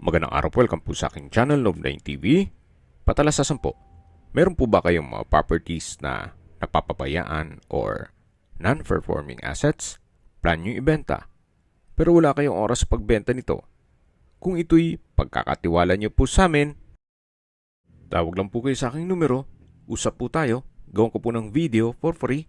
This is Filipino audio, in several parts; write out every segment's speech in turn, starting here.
Magandang araw po, welcome po sa aking channel, Love9 TV. Patalasasan po, meron po ba kayong mga properties na napapabayaan or non-performing assets? Plan nyo ibenta, pero wala kayong oras sa pagbenta nito. Kung ito'y pagkakatiwala nyo po sa amin, tawag lang po kayo sa aking numero, usap po tayo, gawin ko po ng video for free.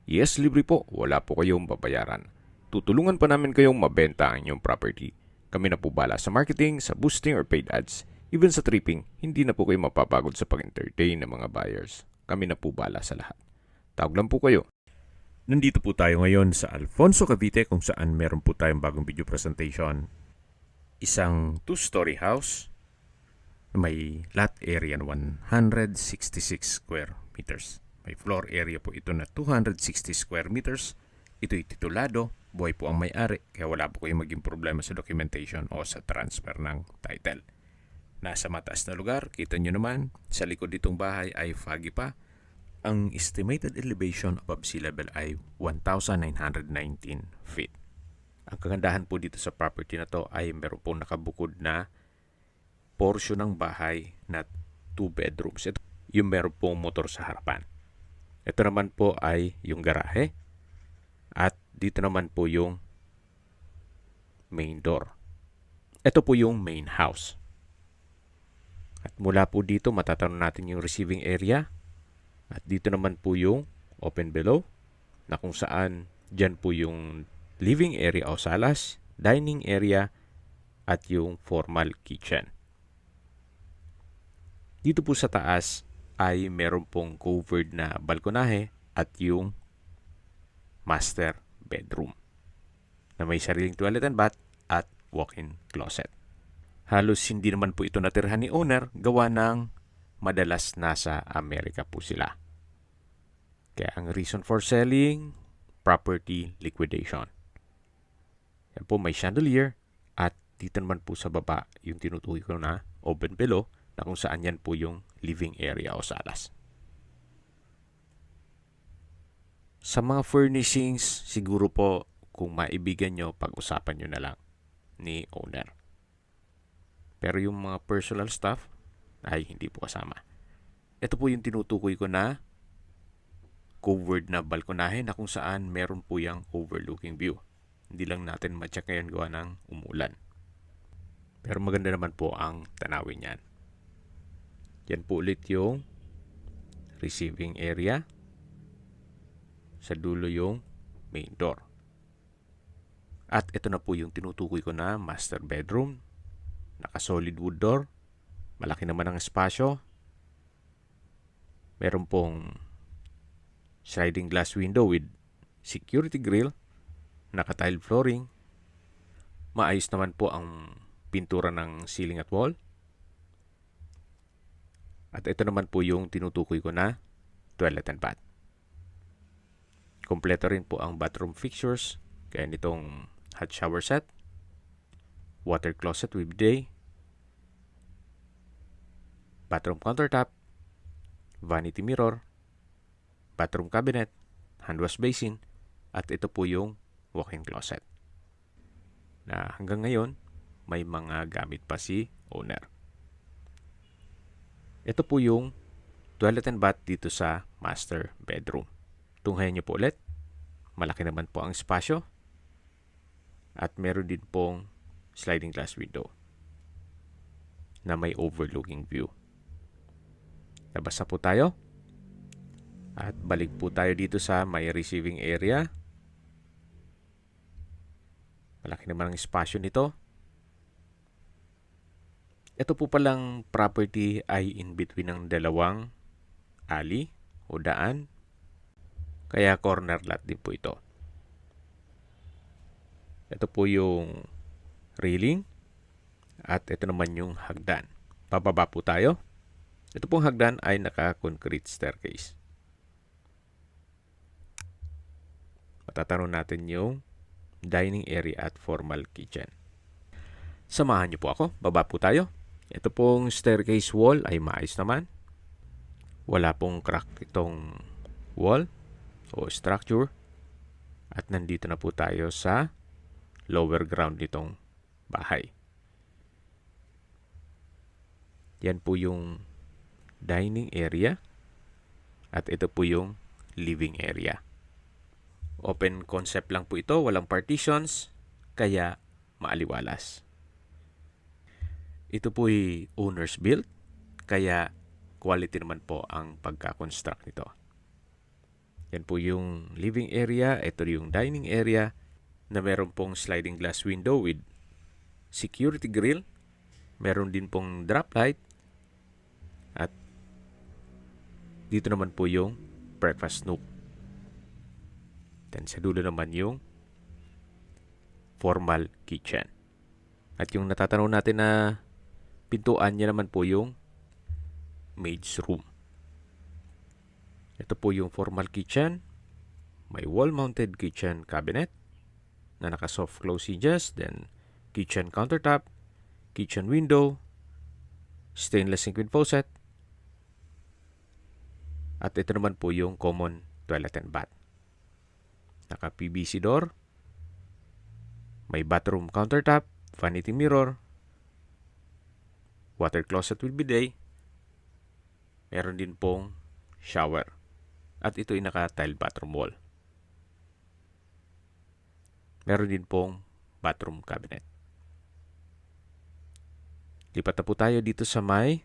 Yes, libre po, wala po kayong babayaran. Tutulungan pa namin kayong mabenta ang inyong property. Kami na po bala sa marketing, sa boosting or paid ads. Even sa tripping, hindi na po kayo mapapagod sa pag-entertain ng mga buyers. Kami na po bala sa lahat. Tawag lang po kayo. Nandito po tayo ngayon sa Alfonso, Cavite kung saan meron po tayong bagong video presentation. Isang 2-story house. May lot area na 166 square meters. May floor area po ito na 260 square meters. Ito'y titulado. Buhay po ang may-ari, kaya wala po kayong maging problema sa documentation o sa transfer ng title. Nasa mataas na lugar, kita nyo naman, sa likod ditong bahay ay foggy pa. Ang estimated elevation above sea level ay 1,919 feet. Ang kagandahan po dito sa property na to ay meron pong nakabukod na portion ng bahay na 2 bedrooms. Ito yung meron pong motor sa harapan. Ito naman po ay yung garahe. At dito naman po yung main door. Ito po yung main house. At mula po dito matatanong natin yung receiving area. At dito naman po yung open below na kung saan dyan po yung living area o salas, dining area at yung formal kitchen. Dito po sa taas ay meron pong covered na balkonahe at yung master bedroom na may sariling toilet and bath at walk-in closet. Halos hindi naman po ito natirhan ni owner gawa ng madalas nasa Amerika po sila. Kaya ang reason for selling, property liquidation. Yan po may chandelier at dito naman po sa baba yung tinutukoy ko na open below na kung saan yan po yung living area o salas. Sa mga furnishings, siguro po kung maibigan nyo, pag-usapan nyo na lang ni owner. Pero yung mga personal stuff ay hindi po kasama. Ito po yung tinutukoy ko na covered na balkonahe na kung saan meron po yung overlooking view. Hindi lang natin ma-check ngayon gawa ng umulan. Pero maganda naman po ang tanawin yan. Yan po ulit yung receiving area. Sa dulo yung main door. At ito na po yung tinutukoy ko na master bedroom. Naka-solid wood door. Malaki naman ang espasyo. Meron pong sliding glass window with security grill. Naka-tile flooring. Maayos naman po ang pintura ng ceiling at wall. At ito naman po yung tinutukoy ko na toilet and bath. Kompleto rin po ang bathroom fixtures, kaya nitong hot shower set, water closet with bidet, bathroom countertop, vanity mirror, bathroom cabinet, hand wash basin, at ito po yung walk-in closet. Na hanggang ngayon, may mga gamit pa si owner. Ito po yung toilet and bath dito sa master bedroom. Tunghayan nyo po ulit. Malaki naman po ang espasyo. At meron din pong sliding glass window na may overlooking view. Labas na po tayo. At balik po tayo dito sa may receiving area. Malaki naman ang espasyo nito. Ito po palang property ay in between ng dalawang alley o daan. Kaya corner lot din po ito. Ito po yung railing. At ito naman yung hagdan. Pababa po tayo. Ito pong hagdan ay naka-concrete staircase. Matatanong natin yung dining area at formal kitchen. Samahan niyo po ako. Baba po tayo. Ito pong staircase wall ay maayos naman. Wala pong crack itong wall o structure. At nandito na po tayo sa lower ground nitong bahay. Yan po yung dining area at ito po yung living area. Open concept lang po ito, walang partitions, kaya maaliwalas. Ito po ay owner's built, kaya quality naman po ang pagka-construct nito. Yan po yung living area, ito yung dining area na meron pong sliding glass window with security grill. Meron din pong drop light. At dito naman po yung breakfast nook. Then sa dulo naman yung formal kitchen. At yung natatanong natin na pintuan niya naman po yung maid's room. Ito po yung formal kitchen. May wall-mounted kitchen cabinet na naka-soft close hinges. Then kitchen countertop, kitchen window, stainless sink with faucet. At ito naman po yung common toilet and bath. Naka-PVC door. May bathroom countertop, vanity mirror, water closet with bidet. Meron din pong shower. At ito ay naka-tile bathroom wall. Meron din pong bathroom cabinet. Lipat na po tayo dito sa may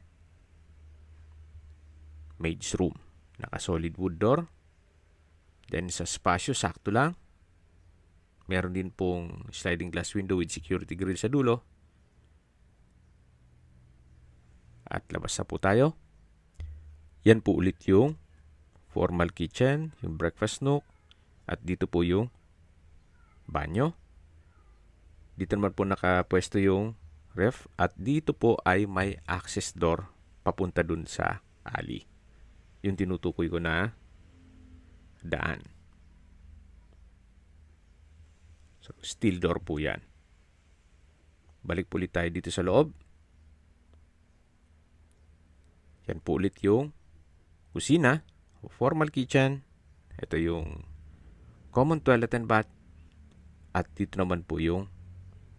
maid's room. Naka-solid wood door. Then sa spasyo, sakto lang. Meron din pong sliding glass window with security grill sa dulo. At labas na po tayo. Yan po ulit yung formal kitchen, yung breakfast nook, at dito po yung banyo. Dito naman po nakapwesto yung ref, at dito po ay may access door papunta dun sa alley. Yung tinutukoy ko na daan. So, steel door po yan. Balik po ulit tayo dito sa loob. Yan po ulit yung kusina, formal kitchen. Ito yung common toilet and bath. At dito naman po yung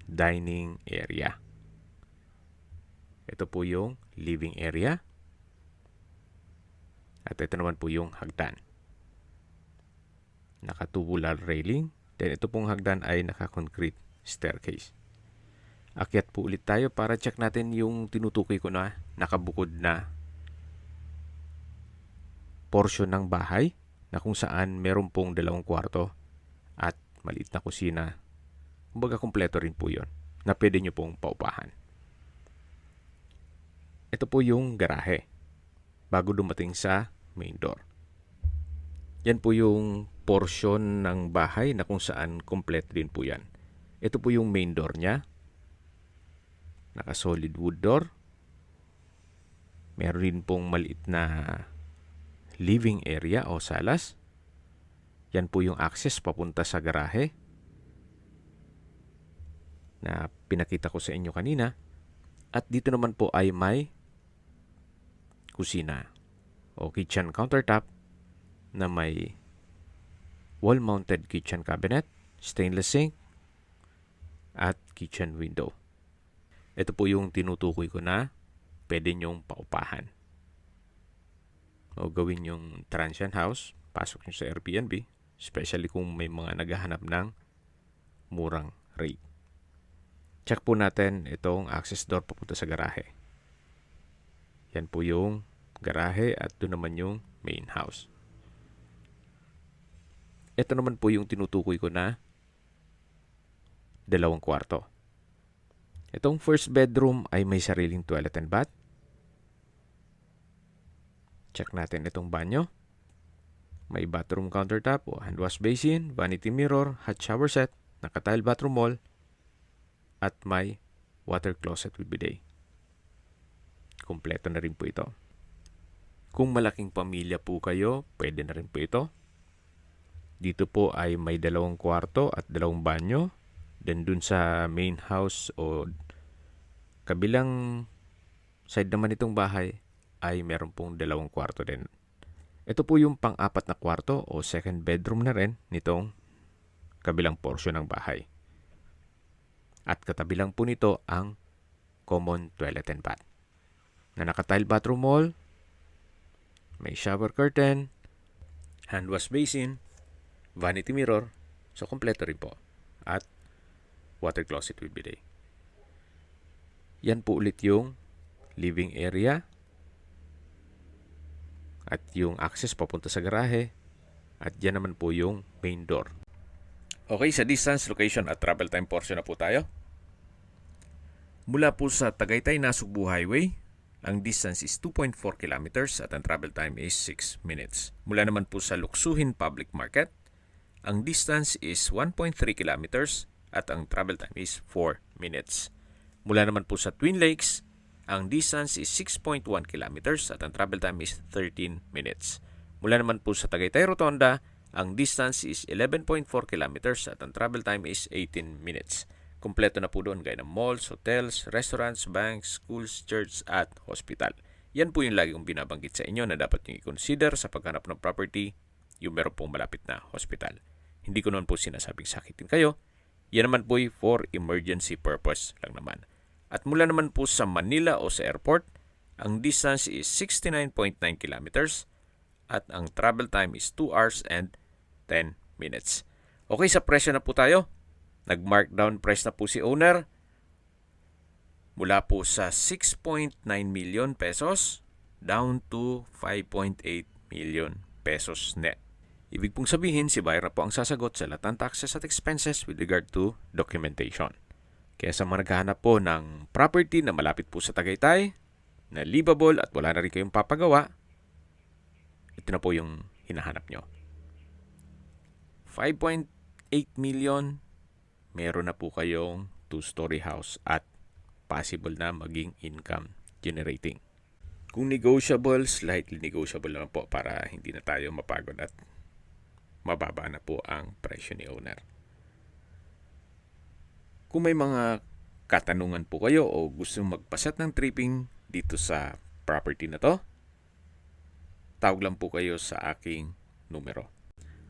dining area. Ito po yung living area. At ito naman po yung hagdan. Naka-tubular railing. Then ito pong hagdan ay naka-concrete staircase. Akyat po ulit tayo para check natin yung tinutukoy ko na nakabukod na portion ng bahay na kung saan meron pong 2 kwarto at maliit na kusina. Kumbaga kompleto rin po yon na pwede nyo pong paupahan. Ito po yung garahe bago dumating sa main door. Yan po yung portion ng bahay na kung saan kompleto din po yan. Ito po yung main door niya. Naka-solid wood door. Meron din pong maliit na living area o salas. Yan po yung access papunta sa garahe na pinakita ko sa inyo kanina. At dito naman po ay may kusina o kitchen countertop na may wall-mounted kitchen cabinet, stainless sink, at kitchen window. Ito po yung tinutukoy ko na pwede nyong paupahan o gawin yung transient house, pasok nyo sa Airbnb, especially kung may mga naghahanap ng murang rate. Check po natin itong access door papunta sa garahe. Yan po yung garahe at doon naman yung main house. Ito naman po yung tinutukoy ko na 2 kwarto. Itong first bedroom ay may sariling toilet and bath. Check natin itong banyo. May bathroom countertop o hand wash basin, vanity mirror, hot shower set, naka-tile bathroom wall, at may water closet with bidet. Kompleto na rin po ito. Kung malaking pamilya po kayo, pwede na rin po ito. Dito po ay may 2 kwarto at 2 banyo. Then dun sa main house o kabilang side naman itong bahay ay meron pong 2 kwarto din. Ito po yung pang-4 na kwarto o second bedroom na rin nitong kabilang portion ng bahay. At katabi lang po nito ang common toilet and bath. na naka-tile bathroom wall, may shower curtain, hand wash basin, vanity mirror, so kompleto rin po. At water closet with bidet. Yan po ulit yung living area at yung access papunta sa garahe at yan naman po yung main door. Okay, sa distance, location at travel time portion na po tayo. Mula po sa Tagaytay Nasugbu Highway, ang distance is 2.4 kilometers at ang travel time is 6 minutes. Mula naman po sa Luksuhin Public Market, ang distance is 1.3 kilometers at ang travel time is 4 minutes. Mula naman po sa Twin Lakes, ang distance is 6.1 kilometers at ang travel time is 13 minutes. Mula naman po sa Tagaytay Rotonda, ang distance is 11.4 kilometers at ang travel time is 18 minutes. Kompleto na po doon gaya ng malls, hotels, restaurants, banks, schools, church at hospital. Yan po yung lagi kong binabanggit sa inyo na dapat nyo i-consider sa paghanap ng property yung meron pong malapit na hospital. Hindi ko naman po sinasabing sakitin kayo. Yan naman po for emergency purpose lang naman. At mula naman po sa Manila o sa airport, ang distance is 69.9 kilometers at ang travel time is 2 hours and 10 minutes. Okay, sa presyo na po tayo. Nag-markdown price na po si owner. Mula po sa 6.9 million pesos down to 5.8 million pesos net. Ibig pong sabihin, si buyer na po ang sasagot sa lahat ng taxes at expenses with regard to documentation. Kaya sa mga naghahanap po ng property na malapit po sa Tagaytay, na livable at wala na rin kayong papagawa, ito na po yung hinahanap nyo. 5.8 million, meron na po kayong 2-story house at possible na maging income generating. Kung negotiable, slightly negotiable naman po para hindi na tayo mapagod at mababa na po ang presyo ni owner. Kung may mga katanungan po kayo o gusto magpaset ng tripping dito sa property na to, tawag lang po kayo sa aking numero.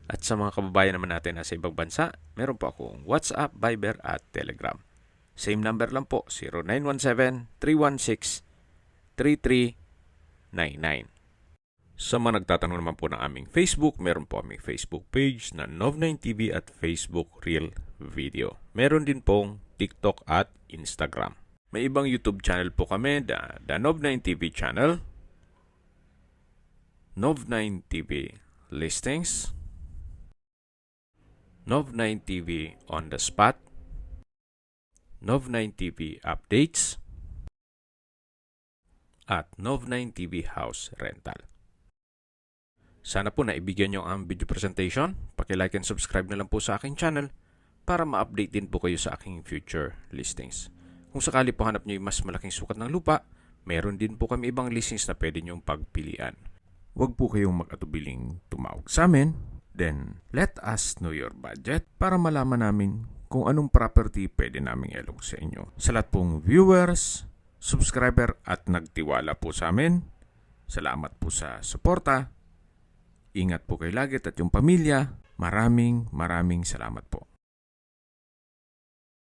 At sa mga kababayan naman natin na sa ibang bansa, meron po akong WhatsApp, Viber at Telegram. Same number lang po, 0917-316-3399. Sa mga nagtatanong naman po ng aming Facebook, meron po aming Facebook page na Nov9TV at Facebook Real Video. Meron din pong TikTok at Instagram. May ibang YouTube channel po kami, the Nov9TV channel, Nov9TV Listings, Nov9TV On The Spot, Nov9TV Updates, at Nov9TV House Rental. Sana po naibigyan nyo ang video presentation. Paki-like and subscribe na lang po sa aking channel para ma-update din po kayo sa aking future listings. Kung sakali po hanap nyo yung mas malaking sukat ng lupa, meron din po kami ibang listings na pwede nyong pagpilian. Huwag po kayong mag-atubiling tumawag sa amin. Then, let us know your budget para malaman namin kung anong property pwede naming ilog sa inyo. Sa lahat pong viewers, subscriber at nagtiwala po sa amin, salamat po sa suporta. Ingat po kayo lagi at yung pamilya. Maraming salamat po.